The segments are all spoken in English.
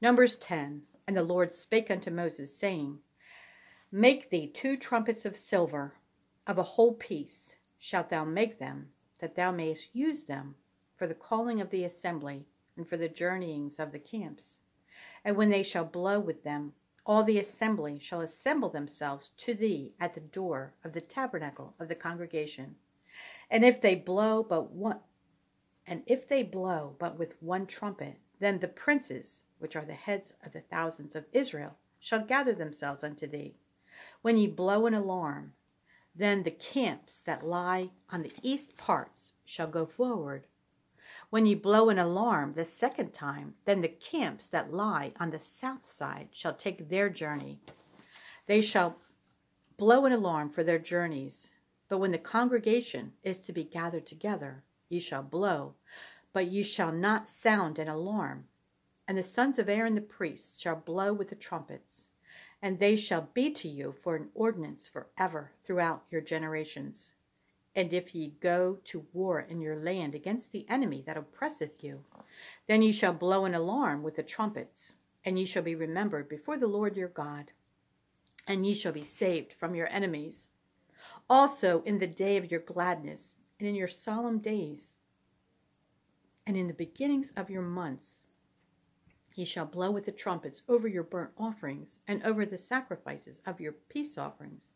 Numbers 10. And the Lord spake unto Moses, saying, Make thee 2 trumpets of silver, of a whole piece shalt thou make them, that thou mayest use them for the calling of the assembly, and for the journeyings of the camps. And when they shall blow with them, all the assembly shall assemble themselves to thee at the door of the tabernacle of the congregation. And if they blow but with one trumpet, then the princes, which are the heads of the thousands of Israel, shall gather themselves unto thee. When ye blow an alarm, then the camps that lie on the east parts shall go forward. When ye blow an alarm the second time, then the camps that lie on the south side shall take their journey. They shall blow an alarm for their journeys. But when the congregation is to be gathered together, ye shall blow, but ye shall not sound an alarm. And the sons of Aaron the priests shall blow with the trumpets, and they shall be to you for an ordinance forever throughout your generations. And if ye go to war in your land against the enemy that oppresseth you, then ye shall blow an alarm with the trumpets, and ye shall be remembered before the Lord your God, and ye shall be saved from your enemies. Also in the day of your gladness, and in your solemn days, and in the beginnings of your months, ye shall blow with the trumpets over your burnt offerings, and over the sacrifices of your peace offerings,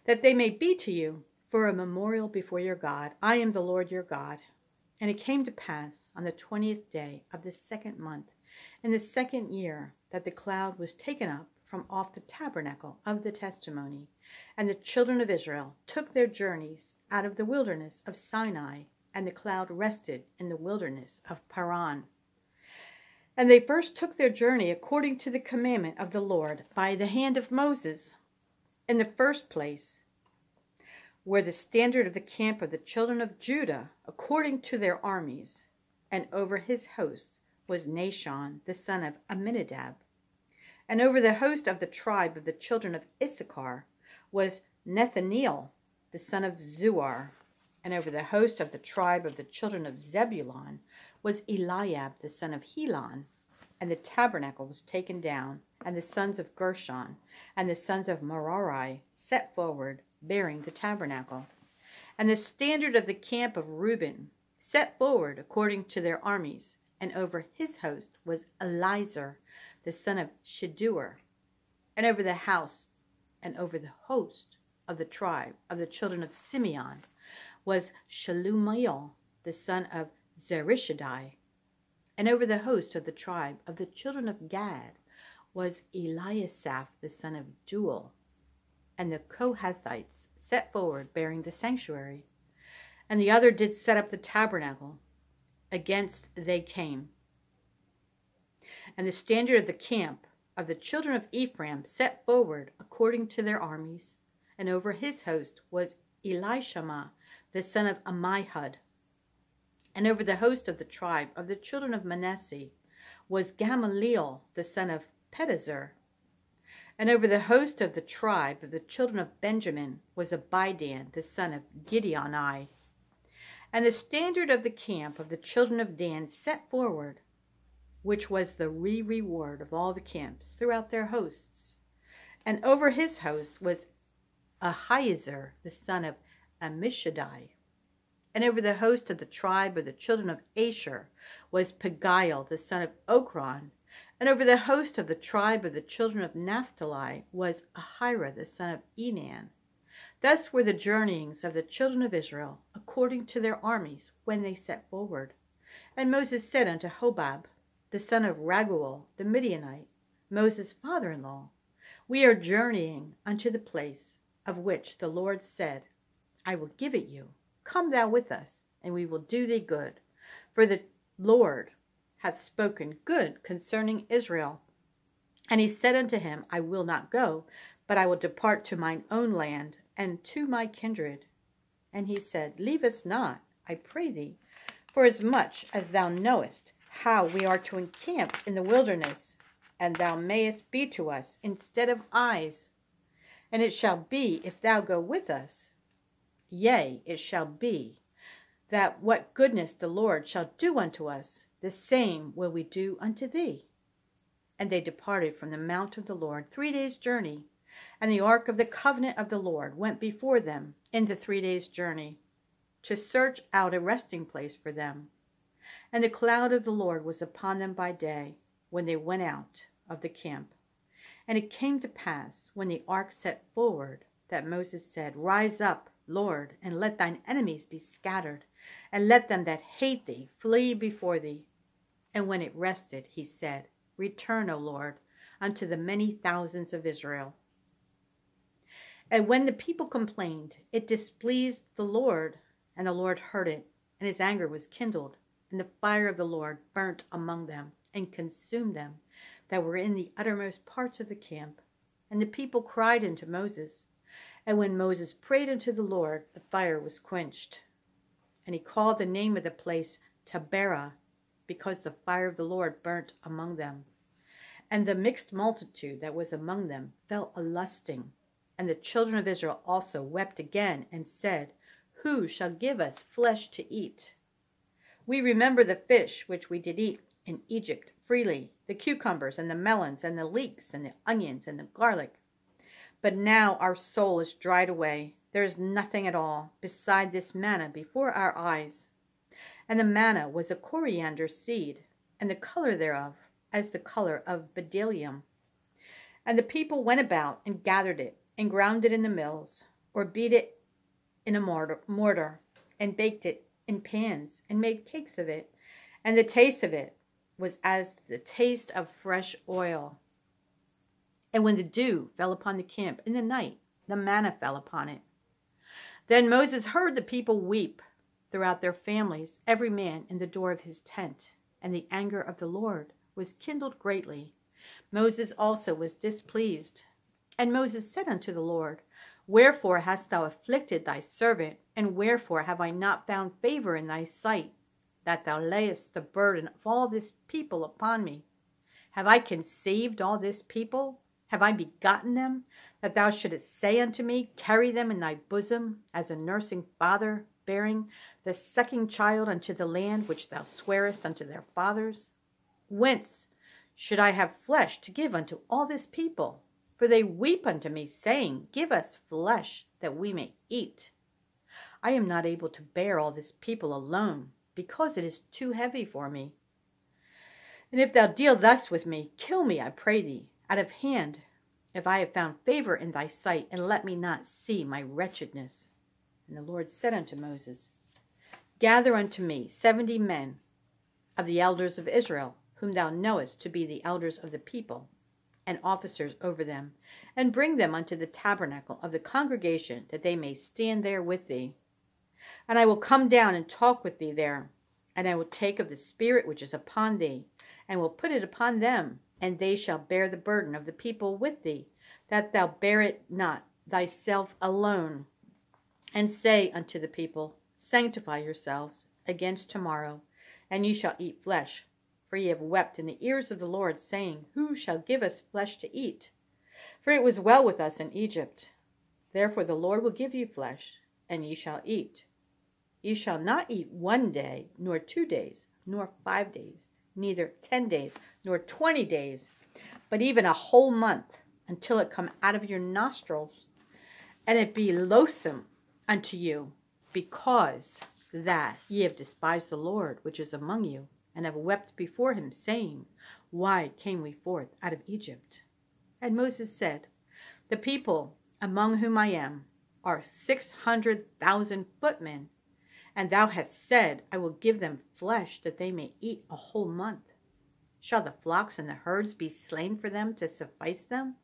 that they may be to you for a memorial before your God. I am the Lord your God. And it came to pass on the 20th day of the 2nd month, in the 2nd year, that the cloud was taken up from off the tabernacle of the testimony, and the children of Israel took their journeys out of the wilderness of Sinai, and the cloud rested in the wilderness of Paran. And they first took their journey according to the commandment of the Lord by the hand of Moses. In the first place, where the standard of the camp of the children of Judah, according to their armies, and over his host was Nahshon, the son of Amminadab. And over the host of the tribe of the children of Issachar was Nethaneel, the son of Zuar. And over the host of the tribe of the children of Zebulun was Eliab, the son of Helon. And the tabernacle was taken down, and the sons of Gershon and the sons of Merari set forward, bearing the tabernacle. And the standard of the camp of Reuben set forward according to their armies, and over his host was Elizur, the son of Shedeur. And over the house and over the host of the tribe of the children of Simeon was Shelumiel, the son of Zerishaddai. And over the host of the tribe of the children of Gad was Eliasaph, the son of Duel. And the Kohathites set forward, bearing the sanctuary. And the other did set up the tabernacle. Against they came. And the standard of the camp of the children of Ephraim set forward according to their armies. And over his host was Elishama, the son of Ammihud. And over the host of the tribe of the children of Manasseh was Gamaliel, the son of Pedazur. And over the host of the tribe of the children of Benjamin was Abidan, the son of Gideoni. And the standard of the camp of the children of Dan set forward, which was the reward of all the camps throughout their hosts. And over his host was Ahiezer, the son of Ammishaddai. And over the host of the tribe of the children of Asher was Pagiel, the son of Okron. And over the host of the tribe of the children of Naphtali was Ahira, the son of Enan. Thus were the journeyings of the children of Israel, according to their armies, when they set forward. And Moses said unto Hobab, the son of Raguel, the Midianite, Moses' father-in-law, We are journeying unto the place of which the Lord said, I will give it you. Come thou with us, and we will do thee good. For the Lord hath spoken good concerning Israel. And he said unto him, I will not go, but I will depart to mine own land, and to my kindred. And he said, Leave us not, I pray thee, for as much as thou knowest how we are to encamp in the wilderness, and thou mayest be to us instead of eyes. And it shall be, if thou go with us, yea, it shall be, that what goodness the Lord shall do unto us, the same will we do unto thee. And they departed from the mount of the Lord 3 days' journey. And the ark of the covenant of the Lord went before them in the 3 days' journey, to search out a resting place for them. And the cloud of the Lord was upon them by day, when they went out of the camp. And it came to pass, when the ark set forward, that Moses said, Rise up, Lord, and let thine enemies be scattered, and let them that hate thee flee before thee. And when it rested, he said, Return, O Lord, unto the many thousands of Israel. And when the people complained, it displeased the Lord, and the Lord heard it, and his anger was kindled, and the fire of the Lord burnt among them, and consumed them that were in the uttermost parts of the camp. And the people cried unto Moses. And when Moses prayed unto the Lord, the fire was quenched. And he called the name of the place Taberah, because the fire of the Lord burnt among them. And the mixed multitude that was among them fell a-lusting. And the children of Israel also wept again, and said, Who shall give us flesh to eat? We remember the fish which we did eat in Egypt freely, the cucumbers and the melons and the leeks and the onions and the garlic. But now our soul is dried away. There is nothing at all beside this manna before our eyes. And the manna was a coriander seed, and the color thereof as the color of bdellium. And the people went about and gathered it, and ground it in the mills, or beat it in a mortar, and baked it in pans, and made cakes of it. And the taste of it was as the taste of fresh oil. And when the dew fell upon the camp in the night, the manna fell upon it. Then Moses heard the people weep throughout their families, every man in the door of his tent. And the anger of the Lord was kindled greatly. Moses also was displeased. And Moses said unto the Lord, Wherefore hast thou afflicted thy servant? And wherefore have I not found favor in thy sight, that thou layest the burden of all this people upon me? Have I conceived all this people? Have I begotten them, that thou shouldest say unto me, Carry them in thy bosom, as a nursing father bearing the sucking child unto the land which thou swarest unto their fathers? Whence should I have flesh to give unto all this people? For they weep unto me, saying, Give us flesh, that we may eat. I am not able to bear all this people alone, because it is too heavy for me. And if thou deal thus with me, kill me, I pray thee, out of hand, if I have found favor in thy sight, and let me not see my wretchedness. And the Lord said unto Moses, Gather unto me 70 men of the elders of Israel, whom thou knowest to be the elders of the people, and officers over them, and bring them unto the tabernacle of the congregation, that they may stand there with thee. And I will come down and talk with thee there, and I will take of the Spirit which is upon thee, and will put it upon them, and they shall bear the burden of the people with thee, that thou bear it not thyself alone. And say unto the people, Sanctify yourselves against tomorrow, and ye shall eat flesh. For ye have wept in the ears of the Lord, saying, Who shall give us flesh to eat? For it was well with us in Egypt. Therefore the Lord will give you flesh, and ye shall eat. Ye shall not eat 1 day, nor 2 days, nor 5 days, neither 10 days, nor 20 days, but even a whole month, until it come out of your nostrils, and it be loathsome unto you, because that ye have despised the Lord which is among you, and have wept before him, saying, Why came we forth out of Egypt? And Moses said, The people among whom I am are 600,000 footmen, and thou hast said, I will give them flesh, that they may eat a whole month. Shall the flocks and the herds be slain for them to suffice them?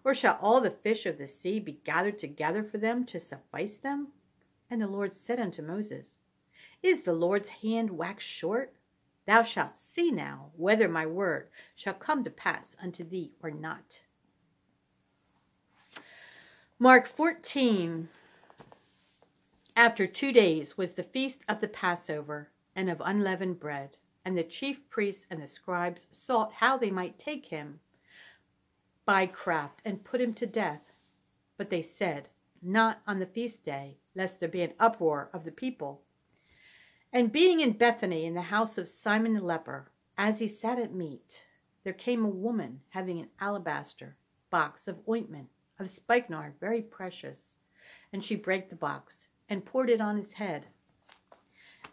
Or shall all the fish of the sea be gathered together for them to suffice them? And the Lord said unto Moses, Is the Lord's hand waxed short? Thou shalt see now whether my word shall come to pass unto thee or not. Mark 14. After 2 days was the feast of the Passover and of unleavened bread, and the chief priests and the scribes sought how they might take him by craft and put him to death. But they said, Not on the feast day, lest there be an uproar of the people. And being in Bethany in the house of Simon the leper, as he sat at meat, there came a woman having an alabaster box of ointment of spikenard, very precious. And she brake the box and poured it on his head.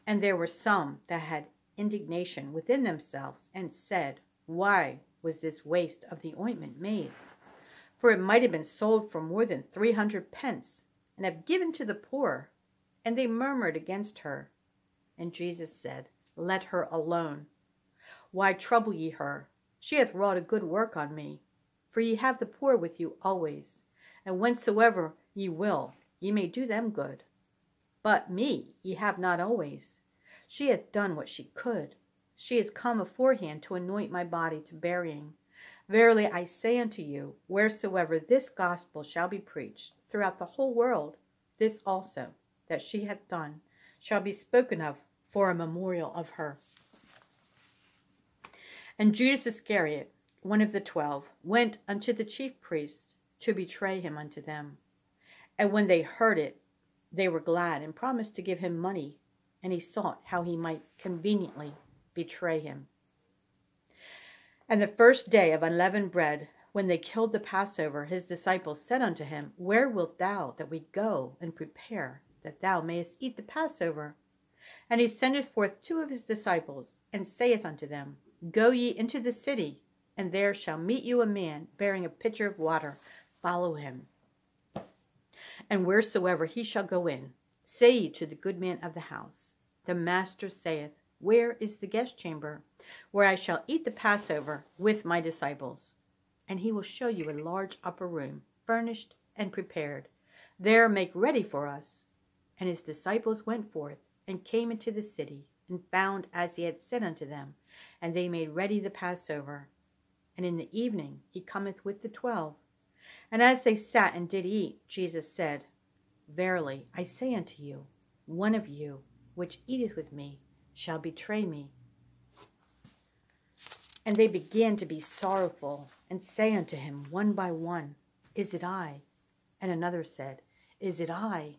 And there were some that had indignation within themselves and said, Why was this waste of the ointment made? For it might have been sold for more than 300 pence, and have given to the poor. And they murmured against her. And Jesus said, Let her alone. Why trouble ye her? She hath wrought a good work on me. For ye have the poor with you always, and whensoever ye will, ye may do them good. But me ye have not always. She hath done what she could. She is come aforehand to anoint my body to burying. Verily I say unto you, wheresoever this gospel shall be preached throughout the whole world, this also that she hath done shall be spoken of for a memorial of her. And Judas Iscariot, one of the 12, went unto the chief priests to betray him unto them. And when they heard it, they were glad, and promised to give him money. And he sought how he might conveniently betray him. And the first day of unleavened bread, when they killed the Passover, his disciples said unto him, Where wilt thou that we go and prepare, that thou mayest eat the Passover? And he sendeth forth 2 of his disciples, and saith unto them, Go ye into the city, and there shall meet you a man bearing a pitcher of water. Follow him. And wheresoever he shall go in, say ye to the good man of the house, The master saith, Where is the guest chamber, where I shall eat the Passover with my disciples? And he will show you a large upper room, furnished and prepared. There make ready for us. And his disciples went forth, and came into the city, and found as he had said unto them, and they made ready the Passover. And in the evening he cometh with the 12. And as they sat and did eat, Jesus said, Verily I say unto you, one of you which eateth with me shall betray me. And they began to be sorrowful, and say unto him one by one, Is it I? And another said, Is it I?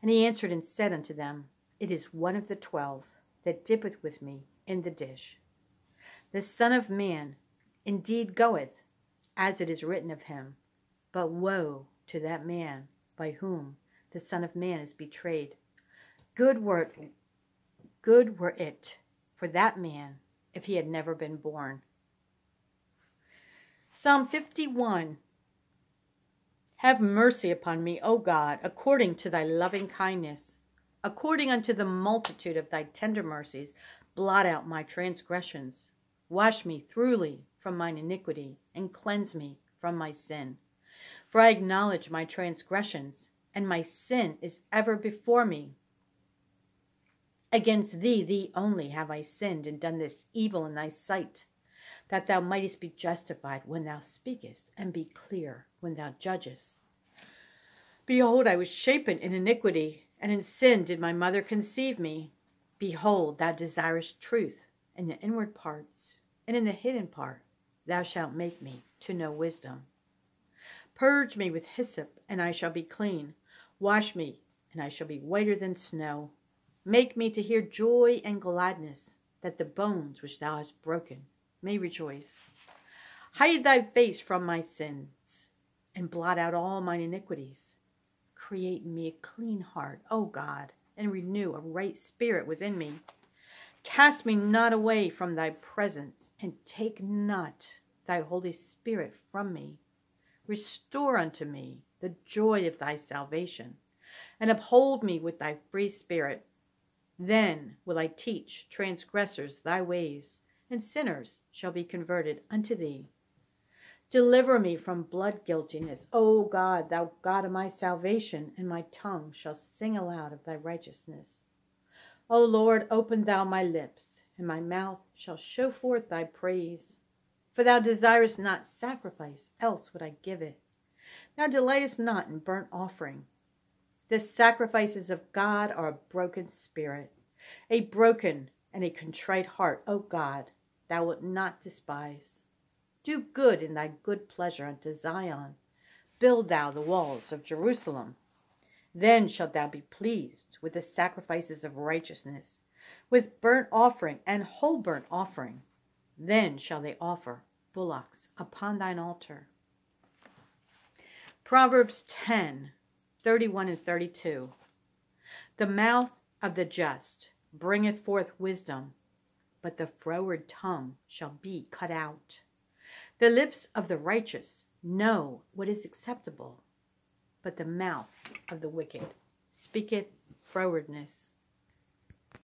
And he answered and said unto them, It is one of the 12 that dippeth with me in the dish. The Son of Man indeed goeth, as it is written of him, but woe to that man by whom the Son of Man is betrayed. Good were it for that man if he had never been born. Psalm 51. Have mercy upon me, O God, according to thy loving kindness. According unto the multitude of thy tender mercies, blot out my transgressions. Wash me thoroughly from mine iniquity, and cleanse me from my sin. For I acknowledge my transgressions, and my sin is ever before me. Against thee, thee only, have I sinned, and done this evil in thy sight, that thou mightest be justified when thou speakest, and be clear when thou judgest. Behold, I was shapen in iniquity, and in sin did my mother conceive me. Behold, thou desirest truth in the inward parts, and in the hidden part thou shalt make me to know wisdom. Purge me with hyssop, and I shall be clean. Wash me, and I shall be whiter than snow. Make me to hear joy and gladness, that the bones which thou hast broken may rejoice. Hide thy face from my sins, and blot out all mine iniquities. Create in me a clean heart, O God, and renew a right spirit within me. Cast me not away from thy presence, and take not thy Holy Spirit from me. Restore unto me the joy of thy salvation, and uphold me with thy free spirit. Then will I teach transgressors thy ways, and sinners shall be converted unto thee. Deliver me from blood guiltiness, O God, thou God of my salvation, and my tongue shall sing aloud of thy righteousness. O Lord, open thou my lips, and my mouth shall show forth thy praise. For thou desirest not sacrifice, else would I give it. Thou delightest not in burnt offering. The sacrifices of God are a broken spirit, a broken and a contrite heart, O God, thou wilt not despise. Do good in thy good pleasure unto Zion. Build thou the walls of Jerusalem. Then shalt thou be pleased with the sacrifices of righteousness, with burnt offering and whole burnt offering. Then shall they offer bullocks upon thine altar. Proverbs 10:31 and 32. The mouth of the just bringeth forth wisdom, but the froward tongue shall be cut out. The lips of the righteous know what is acceptable, but the mouth of the wicked speaketh frowardness.